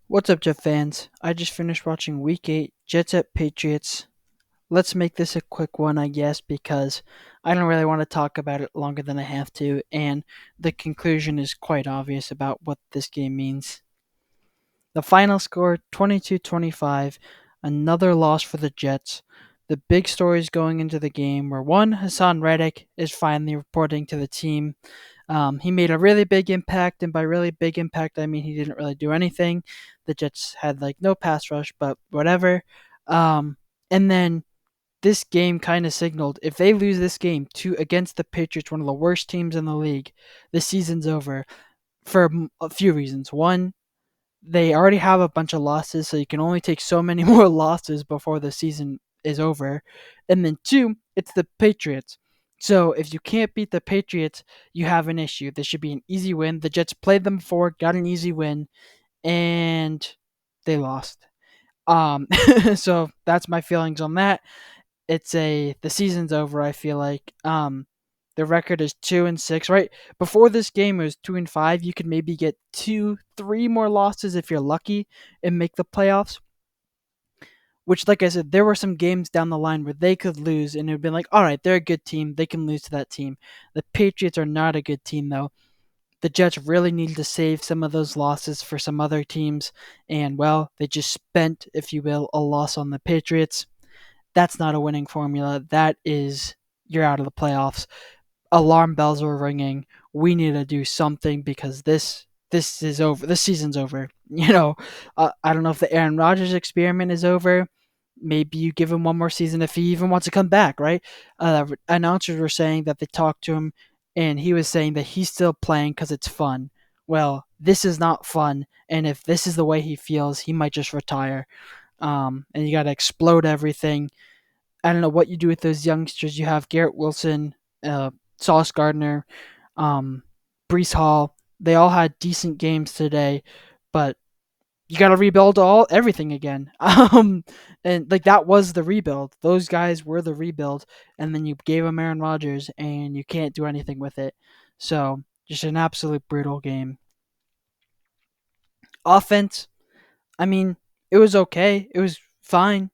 What's up, Jet fans? I just finished watching Week 8, Jets at Patriots. Let's make this a quick one, I guess, because I don't really want to talk about it longer than I have to, and the conclusion is quite obvious about what this game means. The final score 22-25, another loss for the Jets. The big stories going into the game were one, Hassan Reddick is finally reporting to the team. He made a really big impact, and by really big impact, I mean he didn't really do anything. The Jets had like no pass rush, but whatever. And then this game kind of signaled if they lose this game to against the Patriots, one of the worst teams in the league, the season's over for a few reasons. One, they already have a bunch of losses, so you can only take so many more losses before the season is over. And then two, it's the Patriots. So if you can't beat the Patriots, you have an issue. This should be an easy win. The Jets played them before, got an easy win, and they lost. So that's my feelings on that. The season's over. I feel like the record is 2-6. Right before this game, it was 2-5. You could maybe get 2, 3 more losses if you're lucky and make the playoffs. Which, like I said, there were some games down the line where they could lose, and it'd been like, all right, they're a good team. They can lose to that team. The Patriots are not a good team, though. The Jets really needed to save some of those losses for some other teams, and well, they just spent, if you will, a loss on the Patriots. That's not a winning formula. That is, you're out of the playoffs. Alarm bells were ringing. We need to do something because this is over. This season's over. I don't know if the Aaron Rodgers experiment is over. Maybe you give him one more season if he even wants to come back, right? Announcers were saying that they talked to him, and he was saying that he's still playing because it's fun. Well, this is not fun, and if this is the way he feels, he might just retire. And you got to explode everything. I don't know what you do with those youngsters. You have Garrett Wilson, uh, Sauce Gardner, um, Brees Hall. They all had decent games today, but you got to rebuild everything again. And like that was the rebuild. Those guys were the rebuild, and then you gave them Aaron Rodgers, and you can't do anything with it. So just an absolute brutal game. Offense, I mean, it was okay. It was fine.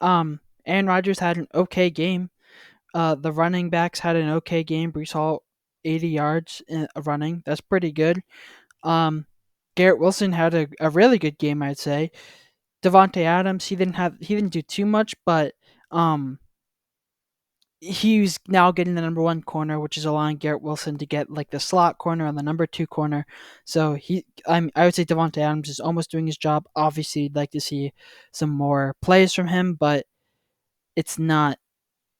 Aaron Rodgers had an okay game. The running backs had an okay game. Brees Hall, 80 yards running. That's pretty good. Um, Garrett Wilson had a really good game, I'd say. Devontae Adams, he didn't do too much, but um, he's now getting the number one corner, which is allowing Garrett Wilson to get like the slot corner and the number two corner. So I would say Devontae Adams is almost doing his job. Obviously, you'd like to see some more plays from him, but it's not.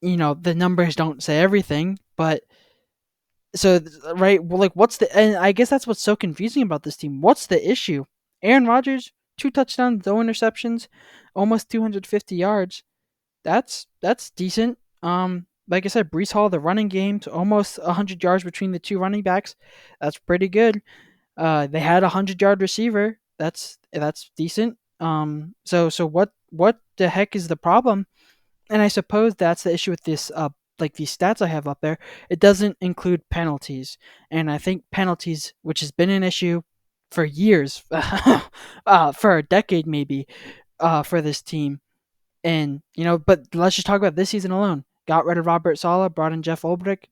The numbers don't say everything, but so right, well, like what's the? And I guess that's what's so confusing about this team. What's the issue? Aaron Rodgers, 2 touchdowns, no interceptions, almost 250 yards. That's decent. Like I said, Brees Hall, the running game to almost 100 yards between the two running backs. That's pretty good. They had a 100-yard receiver. That's decent. So what the heck is the problem? And I suppose that's the issue with this like these stats I have up there. It doesn't include penalties, and I think penalties, which has been an issue for years, for a decade maybe, for this team. And but let's just talk about this season alone. Got rid of Robert Sala, brought in Jeff Ulbrich.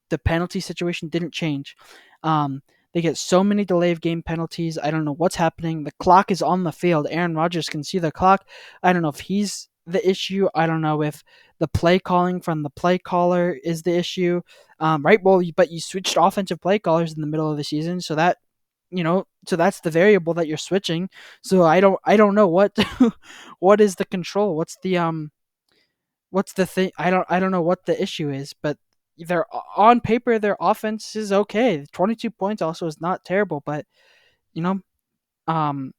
The penalty situation didn't change. They get so many delay of game penalties. I don't know what's happening. The clock is on the field. Aaron Rodgers can see the clock. I don't know if he's the issue. I don't know if the play calling from the play caller is the issue. Right? Well, but you switched offensive play callers in the middle of the season, so that's the variable that you're switching. So I don't know what what is the control. What's the thing? I don't know what the issue is, but they're on paper their offense is okay. 22 points also is not terrible, but you know, um,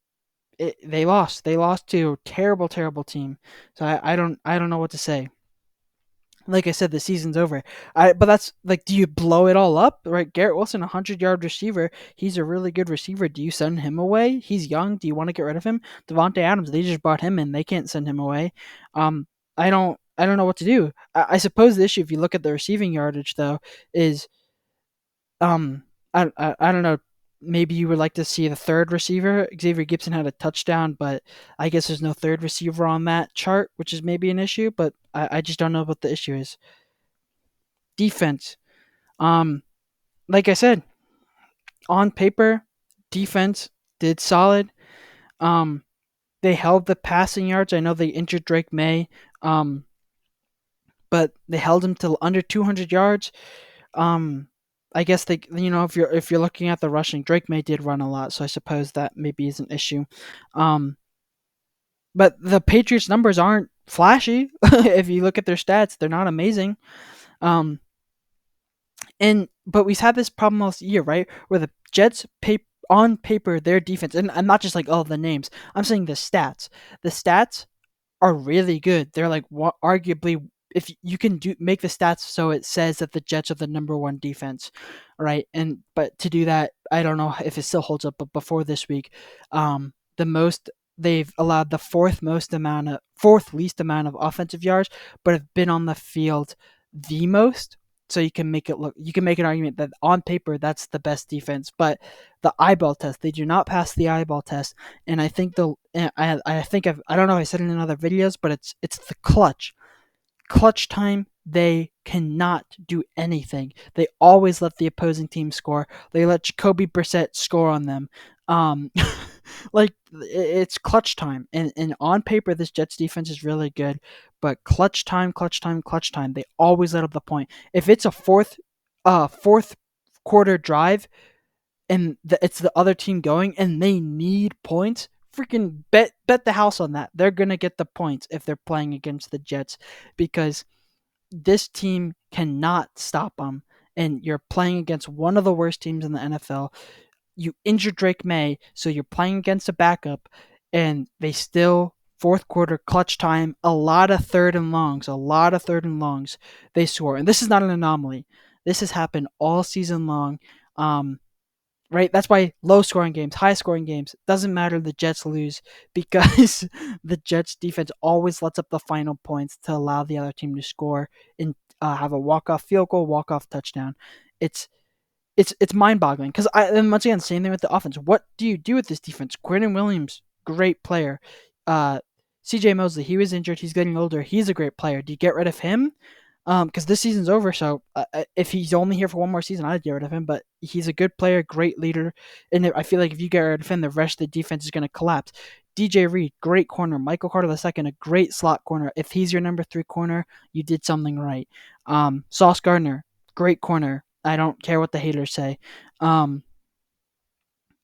they lost. They lost to a terrible, terrible team. So I don't know what to say. Like I said, the season's over. But that's like, do you blow it all up? Right, Garrett Wilson, 100-yard receiver. He's a really good receiver. Do you send him away? He's young. Do you want to get rid of him? Devontae Adams, they just brought him in. They can't send him away. I don't know what to do. I suppose the issue, if you look at the receiving yardage, though, is I don't know. maybe you would like to see the third receiver. Xavier Gibson had a touchdown, but I guess there's no third receiver on that chart, which is maybe an issue. But I just don't know what the issue is. Defense. Um, like I said, on paper, defense did solid. Um, they held the passing yards. I know they injured Drake May, um, but they held him to under 200 yards. Um, I guess they, if you're looking at the rushing, Drake May did run a lot, so I suppose that maybe is an issue. Um, but the Patriots' numbers aren't flashy. If you look at their stats, they're not amazing. Um, but we've had this problem all year, right? Where the Jets on paper their defense, and I'm not just like the names. I'm saying the stats. The stats are really good. They're like arguably, if you can make the stats so it says that the Jets are the number one defense, right? And but to do that, I don't know if it still holds up. But before this week, the most they've allowed the fourth least amount of offensive yards, but have been on the field the most. So you can make an argument that on paper that's the best defense, but the eyeball test, they do not pass the eyeball test. And I think I don't know if I said it in other videos, but it's the clutch time. They cannot do anything. They always let the opposing team score. They let Jacoby Brissett score on them. Um, like it's clutch time, and on paper this Jets defense is really good, but clutch time. They always let up the point. If it's a fourth quarter drive and it's the other team going and they need points, freaking bet the house on that. They're gonna get the points if they're playing against the Jets, because this team cannot stop them. And you're playing against one of the worst teams in the NFL. You injured Drake May, so you're playing against a backup, and they still fourth quarter clutch time, a lot of third and longs. They score, and this is not an anomaly. This has happened all season long. Right? That's why low scoring games, high scoring games, doesn't matter. The Jets lose because the Jets defense always lets up the final points to allow the other team to score and have a walk off field goal, walk off touchdown. It's it's mind boggling because and once again, same thing with the offense. What do you do with this defense? Quentin Williams, great player. Uh, C.J. Mosley, he was injured. He's getting older. He's a great player. Do you get rid of him? Because this season's over. So if he's only here for one more season, I'd get rid of him. But he's a good player, great leader, and I feel like if you get rid of him, the rest of the defense is going to collapse. DJ Reed, great corner. Michael Carter II, a great slot corner. If he's your number 3 corner, you did something right. Sauce Gardner, great corner. I don't care what the haters say. Um,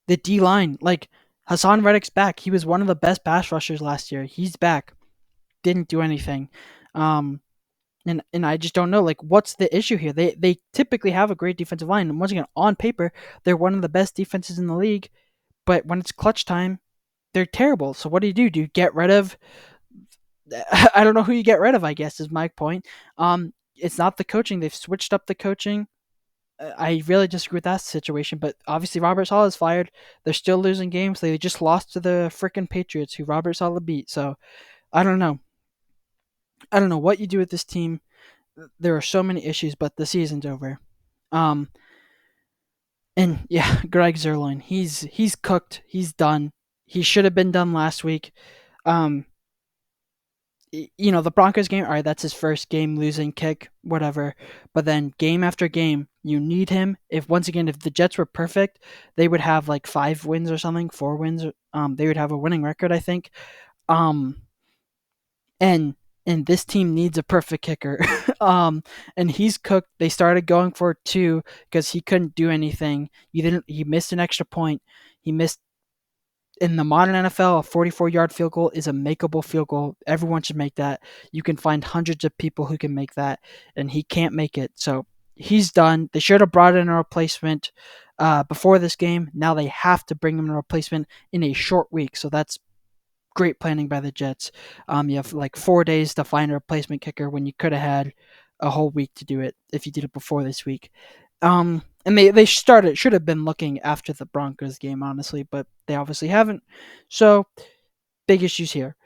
the D line, like Hassan Reddick's back. He was one of the best pass rushers last year. He's back. Didn't do anything. Um, and I just don't know, like, what's the issue here? They typically have a great defensive line, and once again, on paper, they're one of the best defenses in the league. But when it's clutch time, they're terrible. So what do you do? Do you get rid of? I don't know who you get rid of. I guess is my point. It's not the coaching. They've switched up the coaching. I really disagree with that situation, but obviously Robert Saleh is fired. They're still losing games. They just lost to the freaking Patriots, who Robert Saleh beat. So I don't know. I don't know what you do with this team. There are so many issues, but the season's over. Um, and yeah, Greg Zerline, he's cooked. He's done. He should have been done last week. Um, the Broncos game, all right, that's his first game losing kick, whatever. But then game after game, you need him. If the Jets were perfect, they would have like 5 wins or something, 4 wins. They would have a winning record, I think. Um, and this team needs a perfect kicker. And he's cooked. They started going for 2 because he couldn't do anything. He missed an extra point. He missed. In the modern NFL, a 44-yard field goal is a makeable field goal. Everyone should make that. You can find hundreds of people who can make that, and he can't make it. So he's done. They should have brought in a replacement before this game. Now they have to bring him a replacement in a short week. So that's great planning by the Jets. You have like 4 days to find a replacement kicker when you could have had a whole week to do it if you did it before this week. And they should have been looking after the Broncos game, honestly, but they obviously haven't. So big issues here,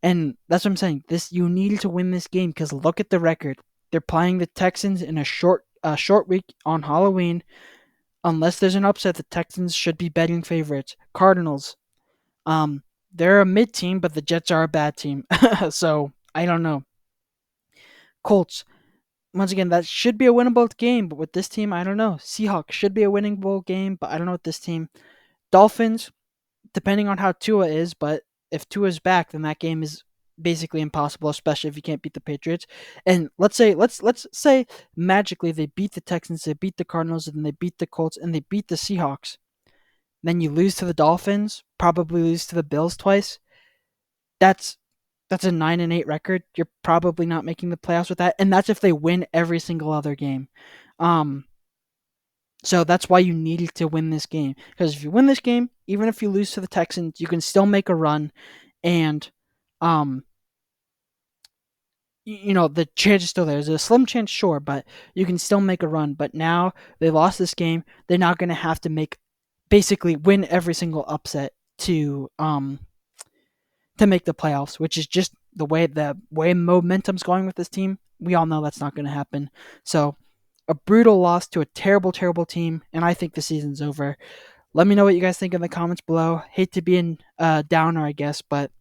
and that's what I'm saying. You need to win this game because look at the record. They're playing the Texans in a short week on Halloween. unless there's an upset, the Texans should be betting favorites. Cardinals, um, they're a mid team, but the Jets are a bad team. So I don't know. Colts, once again, that should be a winnable game, but with this team, I don't know. Seahawks should be a winnable game, but I don't know with this team. Dolphins, depending on how Tua is, but if Tua's back, then that game is basically impossible, especially if you can't beat the Patriots. And let's say magically they beat the Texans, they beat the Cardinals, and they beat the Colts, and they beat the Seahawks. Then you lose to the Dolphins, probably lose to the Bills twice. That's that's a 9-8 record. You're probably not making the playoffs with that, and that's if they win every single other game. Um, so that's why you needed to win this game. Because if you win this game, even if you lose to the Texans, you can still make a run, and um, the chance is still there. There's a slim chance, sure, but you can still make a run. But now they lost this game. They're not going to have to basically win every single upset to make the playoffs, which is just the way momentum's going with this team. We all know that's not going to happen. So a brutal loss to a terrible, terrible team, and I think the season's over. Let me know what you guys think in the comments below. Hate to be in downer, I guess, but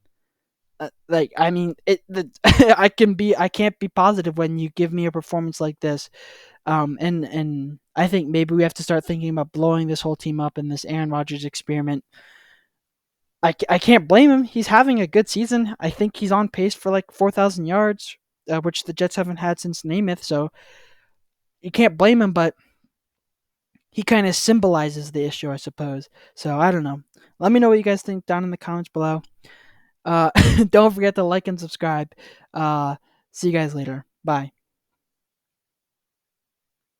I mean, I can't be positive when you give me a performance like this. And I think maybe we have to start thinking about blowing this whole team up in this Aaron Rodgers experiment. I can't blame him. He's having a good season. I think he's on pace for like 4,000 yards, which the Jets haven't had since Namath. So you can't blame him, but he kind of symbolizes the issue, I suppose. So I don't know. Let me know what you guys think down in the comments below. Uh, don't forget to like and subscribe. See you guys later. Bye.